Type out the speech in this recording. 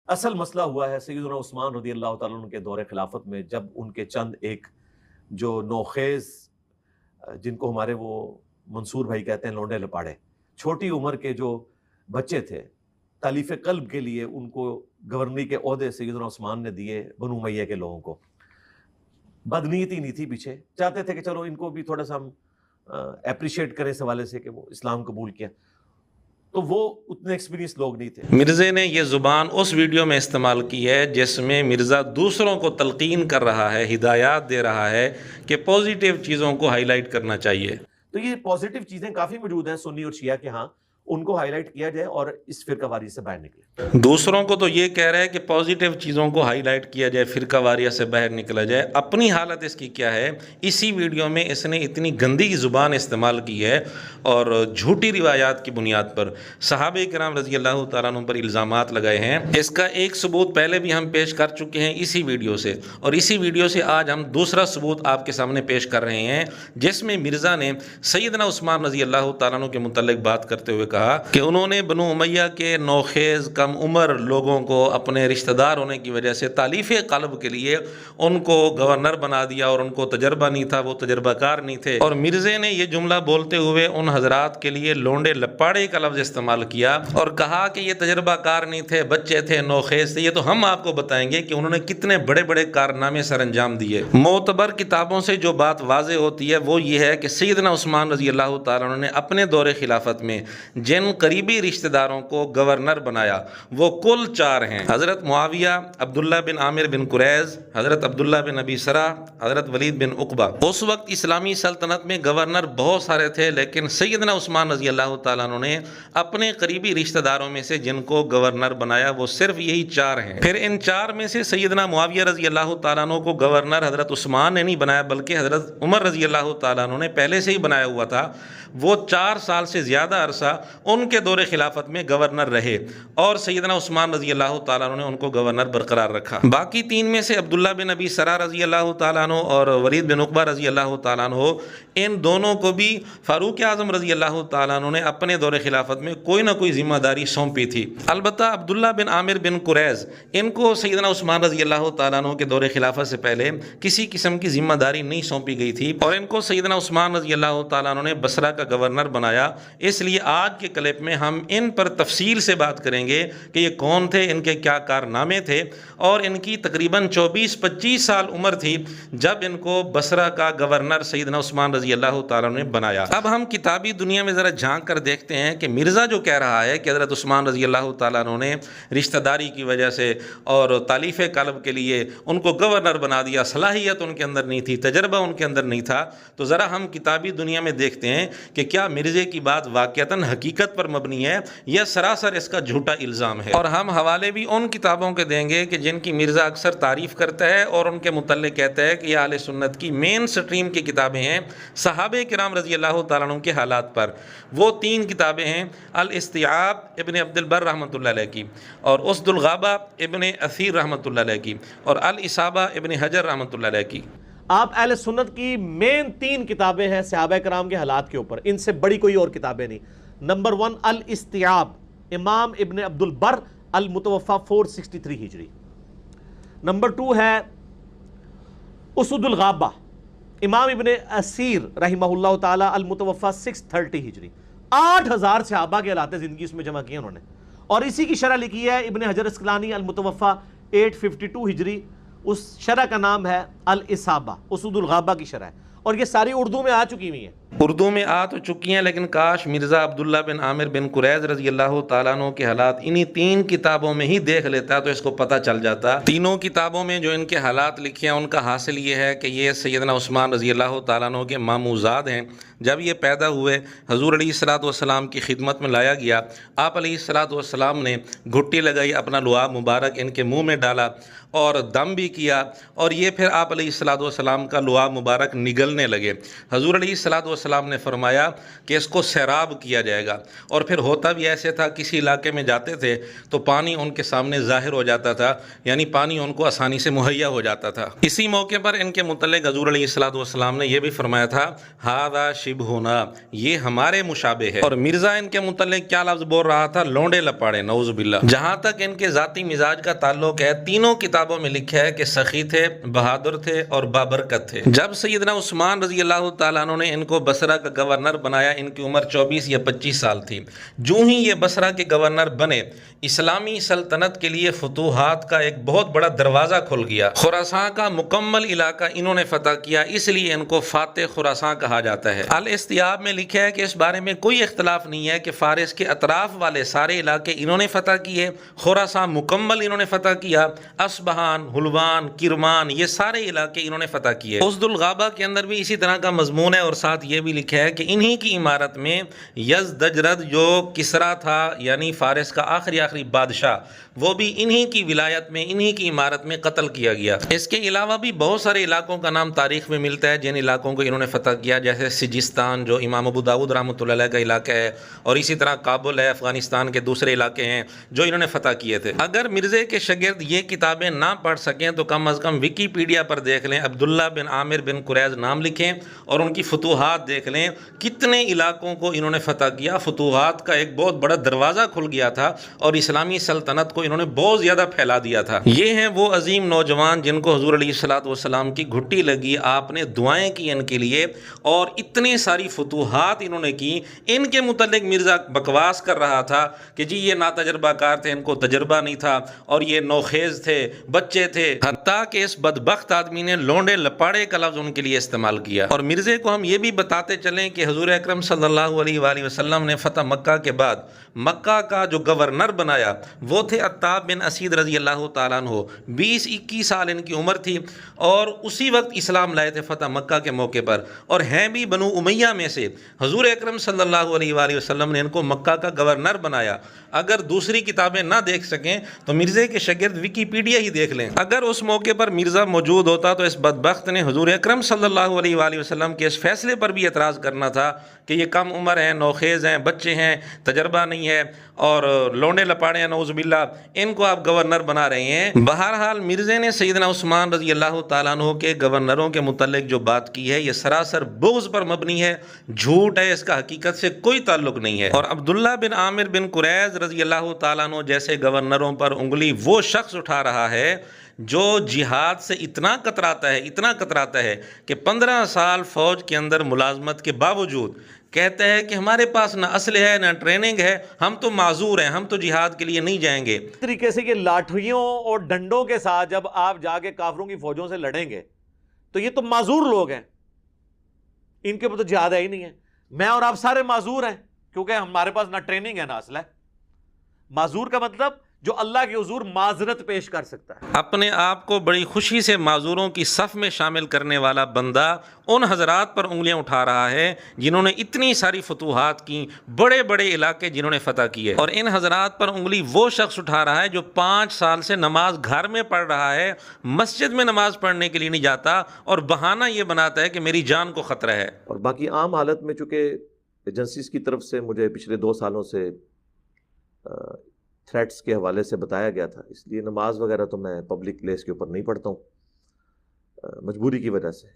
اصل مسئلہ ہوا ہے سیدنا عثمان رضی اللہ تعالیٰ عنہ کے دور خلافت میں، جب ان کے چند ایک جو نوخیز جن کو ہمارے وہ منصور بھائی کہتے ہیں لونڈے لپاڑے، چھوٹی عمر کے جو بچے تھے، تالیف قلب کے لیے ان کو گورنری کے عہدے سیدنا عثمان نے دیے بنو امیہ کے لوگوں کو۔ بدنیتی نہیں تھی پیچھے، چاہتے تھے کہ چلو ان کو بھی تھوڑا سا ہم اپریشیٹ کریں اس حوالے سے کہ وہ اسلام قبول کیا، تو وہ اتنے ایکسپیرینس لوگ نہیں تھے۔ مرزے نے یہ زبان اس ویڈیو میں استعمال کی ہے جس میں مرزا دوسروں کو تلقین کر رہا ہے، ہدایات دے رہا ہے کہ پازیٹیو چیزوں کو ہائی لائٹ کرنا چاہیے۔ تو یہ پازیٹیو چیزیں کافی موجود ہیں سنی اور شیعہ کے ہاں، ان کو ہائی لائٹ کیا جائے اور اس فرقہ واری سے باہر نکلے۔ دوسروں کو تو یہ کہہ رہے ہیں کہ پازیٹیو چیزوں کو ہائی لائٹ کیا جائے، فرقہ واریہ سے باہر نکلا جائے۔ اپنی حالت اس کی کیا ہے؟ اسی ویڈیو میں اس نے اتنی گندی زبان استعمال کی ہے اور جھوٹی روایات کی بنیاد پر صحابہ کرام رضی اللہ تعالیٰ عنہ پر الزامات لگائے ہیں۔ اس کا ایک ثبوت پہلے بھی ہم پیش کر چکے ہیں اسی ویڈیو سے، اور اسی ویڈیو سے آج ہم دوسرا ثبوت آپ کے سامنے پیش کر رہے ہیں، جس میں مرزا نے سیدنا عثمان رضی اللہ تعالیٰ عنہ کے متعلق بات کرتے ہوئے کہا کہ انہوں نے بنو امیہ کے نوخیز کم عمر لوگوں کو اپنے رشتہ دار ہونے کی وجہ سے تالیف قلب کے لیے ان کو گورنر بنا دیا، اور ان کو تجربہ نہیں تھا، وہ تجربہ کار نہیں تھے۔ اور مرزے نے یہ جملہ بولتے ہوئے ان حضرات کے لیے لونڈے لپاڑے کا لفظ استعمال کیا اور کہا کہ یہ تجربہ کار نہیں تھے، بچے تھے، نوخیز تھے۔ یہ تو ہم آپ کو بتائیں گے کہ انہوں نے کتنے بڑے بڑے کارنامے سر انجام دیے۔ معتبر کتابوں سے جو بات واضح ہوتی ہے وہ یہ ہے کہ سیدنا عثمان رضی اللہ تعالیٰ عنہ نے اپنے دور خلافت میں جن قریبی رشتہ داروں کو گورنر بنایا وہ کل 4 ہیں: حضرت معاویہ، عبداللہ بن عامر بن قریظ، حضرت عبداللہ بن ابی سرا، حضرت ولید بن عقبہ۔ اس وقت اسلامی سلطنت میں گورنر بہت سارے تھے، لیکن سیدنا عثمان رضی اللہ تعالیٰ عنہ نے اپنے قریبی رشتہ داروں میں سے جن کو گورنر بنایا وہ صرف یہی 4 ہیں۔ پھر ان 4 میں سے سیدنا معاویہ رضی اللہ تعالیٰ عنہ کو گورنر حضرت عثمان نے نہیں بنایا، بلکہ حضرت عمر رضی اللہ تعالیٰ عنہ نے پہلے سے ہی بنایا ہوا تھا۔ وہ 4 سال سے زیادہ عرصہ ان کے دور خلافت میں گورنر رہے، اور سیدنا عثمان رضی اللہ تعالیٰ عنہ نے ان کو گورنر برقرار رکھا۔ باقی 3 میں سے عبداللہ بن ابی سرا رضی اللہ تعالیٰ عنہ اور ولید بن عقبہ رضی اللہ تعالیٰ عنہ، ان دونوں کو بھی فاروق اعظم رضی اللہ تعالیٰ عنہ نے اپنے دور خلافت میں کوئی نہ کوئی ذمہ داری سونپی تھی۔ البتہ عبداللہ بن عامر بن قریظ، ان کو سیدنا عثمان رضی اللہ تعالیٰ عنہ کے دور خلافت سے پہلے کسی قسم کی ذمہ داری نہیں سونپی گئی تھی، اور ان کو سیدنا عثمان رضی اللہ تعالیٰ عنہ نے بصرہ کا گورنر بنایا۔ اس لیے آج کے کلپ میں ہم ان پر تفصیل سے بات کریں گے کہ یہ کون تھے، ان کے کیا کارنامے تھے، اور ان کی تقریباً 24-25 سال عمر تھی جب ان کو بصرہ کا گورنر سیدنا عثمان رضی اللہ تعالیٰ نے بنایا۔ اب ہم کتابی دنیا میں ذرا جھانک کر دیکھتے ہیں کہ مرزا جو کہہ رہا ہے کہ حضرت عثمان رضی اللہ تعالیٰ نے رشتہ داری کی وجہ سے اور تالیف قلب کے لیے ان کو گورنر بنا دیا، صلاحیت ان کے اندر نہیں تھی، تجربہ ان کے اندر نہیں تھا، تو ذرا ہم کتابی دنیا میں دیکھتے ہیں کہ کیا مرزے کی بات واقعتاً حقیقت پر مبنی ہے یا سراسر اس کا جھوٹا الزام ہے۔ اور ہم حوالے بھی ان کتابوں کے دیں گے کہ جن کی مرزا اکثر تعریف کرتا ہے اور ان کے متعلق کہتا ہے کہ یہ اہل سنت کی مین سٹریم کی کتابیں ہیں صحابہ کرام رضی اللہ تعالیٰ عنہ کے حالات پر۔ وہ 3 کتابیں ہیں: الاستیعاب ابن عبد البر رحمۃ اللہ علیہ کی، اور اسد الغابہ ابن اثیر رحمۃ اللہ علیہ کی، اور الاصابہ ابن حجر رحمۃ اللہ علیہ کی۔ آپ اہل سنت کی مین 3 کتابیں ہیں صحابہ کرام کے حالات کے اوپر، ان سے بڑی کوئی اور کتابیں نہیں۔ نمبر 1 الاستیعاب، امام ابن عبد البر، المتوفہ 463 ہجری۔ نمبر 2 ہے اسد الغابہ، امام ابن اسیر رحمہ اللہ تعالی، المتوفہ 630 ہجری۔ 8000 صحابہ کے حالات زندگی اس میں جمع کیے انہوں نے، اور اسی کی شرح لکھی ہے ابن حجر اسقلانی، المتوفہ 852 ہجری۔ اس شرح کا نام ہے الاصابہ، اسد الغابہ کی شرح ہے، اور یہ ساری اردو میں آ چکی ہوئی ہیں۔ اردو میں آ تو چکی ہیں، لیکن کاش مرزا عبداللہ بن عامر بن قریظ رضی اللہ تعالیٰ عنہ کے حالات انہی 3 کتابوں میں ہی دیکھ لیتا تو اس کو پتہ چل جاتا۔ تینوں کتابوں میں جو ان کے حالات لکھے ہیں ان کا حاصل یہ ہے کہ یہ سیدنا عثمان رضی اللہ تعالیٰ عنہ کے ماموزاد ہیں۔ جب یہ پیدا ہوئے حضور علیہ الصلوۃ والسلام کی خدمت میں لایا گیا، آپ علیہ الصلوۃ والسلام نے گھٹی لگائی، اپنا لعاب مبارک ان کے منہ میں ڈالا اور دم بھی کیا، اور یہ پھر آپ علیہ الصلوۃ والسلام کا لعاب مبارک نگلنے لگے۔ حضور علیہ الصلوۃ والسلام نے فرمایا کہ اس کو سیراب کیا جائے گا، اور پھر ہوتا بھی ایسے تھا، کسی علاقے میں جاتے تھے تو پانی ان کے سامنے ظاہر ہو جاتا تھا، یعنی پانی ان کو آسانی سے مہیا ہو جاتا تھا۔ اسی موقع پر ان کے متعلق حضور علیہ الصلوۃ والسلام نے یہ بھی فرمایا تھا، ھذا شبہنا، یہ ہمارے مشابہ ہے۔ اور مرزا ان کے متعلق کیا لفظ بول رہا تھا؟ لونڈے لپاڑے، نعوذ باللہ۔ جہاں تک ان کے ذاتی مزاج کا تعلق ہے، تینوں کتابوں میں لکھا ہے کہ سخی تھے، بہادر تھے اور بابرکت تھے۔ جب سیدنا عثمان رضی اللہ تعالیٰ عنہ نے ان کو بصرہ کا گورنر بنایا، ان کی عمر 24 یا 25 سال تھی۔ جو ہی یہ بصرہ کے گورنر بنے، اسلامی سلطنت کے لیے فتوحات کا ایک بہت بڑا دروازہ کھل گیا۔ خراسان کا مکمل علاقہ انہوں نے فتح کیا، اس لیے ان کو فاتح خراسان کہا جاتا ہے۔ الاستیاب میں لکھا ہے کہ اس بارے میں کوئی اختلاف نہیں ہے کہ فارس کے اطراف والے سارے علاقے انہوں نے فتح کیے، خراسان مکمل انہوں نے فتح کیا، اصبہان، حلوان، کرمان، یہ سارے علاقے انہوں نے فتح کیے۔ اسد الغابہ کے اندر بھی اسی طرح کا مضمون ہے، اور ساتھ یہ بھی لکھا ہے کہ انہی کی عمارت میں یزدجرد جو کسریٰ تھا، یعنی فارس کا آخری بادشاہ، وہ بھی انہی کی ولایت میں، انہی کی عمارت میں قتل کیا گیا۔ اس کے علاوہ بھی بہت سارے علاقوں کا نام تاریخ میں ملتا ہے جن علاقوں کو انہوں نے فتح کیا، جیسے سجستان جو امام ابو داؤد رحمۃ اللہ علیہ کا علاقہ ہے، اور اسی طرح کابل ہے، افغانستان کے دوسرے علاقے ہیں جو انہوں نے فتح کیے تھے۔ اگر مرزے کے شاگرد یہ کتابیں نہ پڑھ سکیں تو کم از کم ویکیپیڈیا پر دیکھ لیں، عبداللہ بن عامر بن قریظ نام لکھیں اور ان کی فتوحات دیکھ لیں، کتنے علاقوں کو انہوں نے فتح کیا۔ فتوحات کا ایک بہت بڑا دروازہ کھل گیا تھا اور اسلامی سلطنت کو انہوں نے بہت زیادہ پھیلا دیا تھا۔ یہ ہیں وہ عظیم نوجوان جن کو حضور علیہ الصلوۃ والسلام کی گھٹی لگی، آپ نے دعائیں کی ان کے لیے، اور اتنی ساری فتوحات انہوں نے کی۔ ان کے متعلق مرزا بکواس کر رہا تھا کہ جی یہ ناتجربہ کار تھے، ان کو تجربہ نہیں تھا، اور یہ نوخیز تھے، بچے تھے، حتیٰ کہ اس بدبخت آدمی نے لونڈے لپاڑے کا لفظ ان کے لیے استعمال کیا۔ اور مرزے کو ہم یہ بھی بتاتے چلیں کہ حضور اکرم صلی اللہ علیہ وآلہ وسلم نے فتح مکہ کے بعد مکہ کا جو گورنر بنایا وہ تھے عتاب بن اسید رضی اللہ تعالیٰ عنہ۔ 20-21 سال ان کی عمر تھی، اور اسی وقت اسلام لائے تھے فتح مکہ کے موقع پر، اور ہیں بھی بنو امیہ میں سے۔ حضور اکرم صلی اللہ علیہ وآلہ وسلم نے ان کو مکہ کا گورنر بنایا۔ اگر دوسری کتابیں نہ دیکھ سکیں تو مرزے کے شاگرد ویکیپیڈیا ہی دیکھ لیں۔ اگر اس موقع پر مرزا موجود ہوتا تو اس بدبخت نے حضور اکرم صلی اللہ علیہ وآلہ وسلم کے اس فیصلے پر بھی اعتراض کرنا تھا کہ یہ کم عمر ہیں، نوخیز ہیں، بچے ہیں، تجربہ نہیں ہے، اور لونڈے لپاڑے ہیں، نعوذ باللہ، ان کو آپ گورنر بنا رہے ہیں۔ بہرحال مرزے نے سیدنا عثمان رضی اللہ تعالیٰ عنہ کے گورنروں کے متعلق جو بات کی ہے یہ سراسر بغض پر مبنی ہے، جھوٹ ہے، اس کا حقیقت سے کوئی تعلق نہیں ہے۔ اور عبداللہ بن عامر بن قریظ رضی اللہ تعالیٰ عنہ جیسے گورنروں پر انگلی وہ شخص اٹھا رہا ہے جو جہاد سے اتنا کتراتا ہے کہ 15 سال فوج کے اندر ملازمت کے باوجود کہتا ہے کہ ہمارے پاس نہ اسلحہ ہے، نہ ٹریننگ ہے، ہم تو معذور ہیں، ہم تو جہاد کے لیے نہیں جائیں گے۔ اس طریقے سے کہ لاٹھیوں اور ڈنڈوں کے ساتھ جب آپ جا کے کافروں کی فوجوں سے لڑیں گے تو یہ تو معذور لوگ ہیں، ان کے اوپر تو جہاد ہے ہی نہیں ہے۔ میں اور آپ سارے معذور ہیں کیونکہ ہمارے پاس نہ ٹریننگ ہے نہ اسلحہ۔ معذور کا مطلب جو اللہ کے حضور معذرت پیش کر سکتا ہے۔ اپنے آپ کو بڑی خوشی سے معذوروں کی صف میں شامل کرنے والا بندہ ان حضرات پر انگلیاں اٹھا رہا ہے جنہوں نے اتنی ساری فتوحات کی، بڑے بڑے علاقے جنہوں نے فتح کیے، اور ان حضرات پر انگلی وہ شخص اٹھا رہا ہے جو 5 سال سے نماز گھر میں پڑھ رہا ہے، مسجد میں نماز پڑھنے کے لیے نہیں جاتا، اور بہانہ یہ بناتا ہے کہ میری جان کو خطرہ ہے۔ اور باقی عام حالت میں چونکہ ایجنسیز کی طرف سے مجھے پچھلے 2 سالوں سے تھریٹس کے حوالے سے بتایا گیا تھا، اس لیے نماز وغیرہ تو میں پبلک پلیس کے اوپر نہیں پڑھتا ہوں، مجبوری کی وجہ سے۔